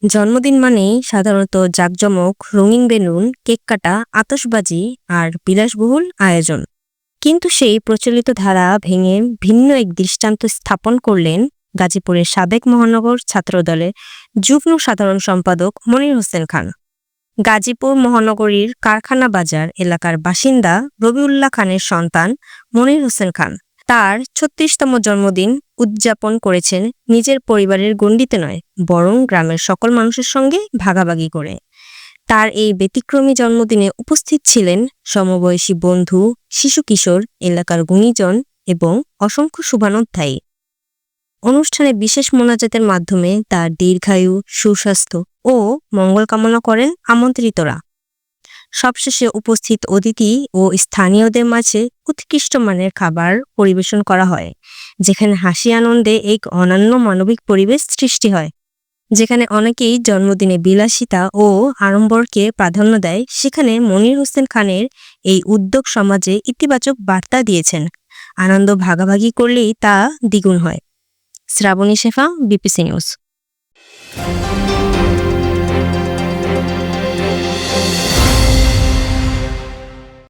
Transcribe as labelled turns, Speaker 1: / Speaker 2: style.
Speaker 1: জন্মদিন মানেই সাধারণত জাঁকজমক, রঙিন বেলুন, কেক কাটা, আতশবাজি আর বিলাসবহুল আয়োজন। কিন্তু সেই প্রচলিত ধারা ভেঙে ভিন্ন এক দৃষ্টান্ত স্থাপন করলেন গাজীপুরের সাবেক মহানগর ছাত্রদলের যুগ্ম সাধারণ সম্পাদক মনির হোসেন খান। গাজীপুর মহানগরীর কারখানা বাজার এলাকার বাসিন্দা রবিউল্লাহ খানের সন্তান মনির হোসেন খান তার ৩৬তম জন্মদিন উদযাপন করেছেন নিজের পরিবারের গণ্ডিতে নয়, বরং গ্রামের সকল মানুষের সঙ্গে ভাগাভাগি করে। তার এই ব্যতিক্রমী জন্মদিনে উপস্থিত ছিলেন সমবয়সী বন্ধু, শিশু কিশোর, এলাকার গুণীজন এবং অসংখ্য শুভানুধ্যায়ী। অনুষ্ঠানে বিশেষ মোনাজাতের মাধ্যমে তার দীর্ঘায়ু, সুস্বাস্থ্য ও মঙ্গল কামনা করেন আমন্ত্রিতরা। সবশেষে উপস্থিত অতিথি ও স্থানীয়দের মাঝে উৎকৃষ্ট মানের খাবার পরিবেশন করা হয়, যেখানে হাসি আনন্দে এক অনন্য মানবিক পরিবেশ সৃষ্টি হয়। যেখানে অনেকেই জন্মদিনে বিলাসিতা ও আড়ম্বরকে প্রাধান্য দেয়, সেখানে মনির হোসেন খানের এই উদ্যোগ সমাজে ইতিবাচক বার্তা দিয়েছেন। আনন্দ ভাগাভাগি করলেই তা দ্বিগুণ হয়। শ্রাবণী শেফা, বিপিসি নিউজ।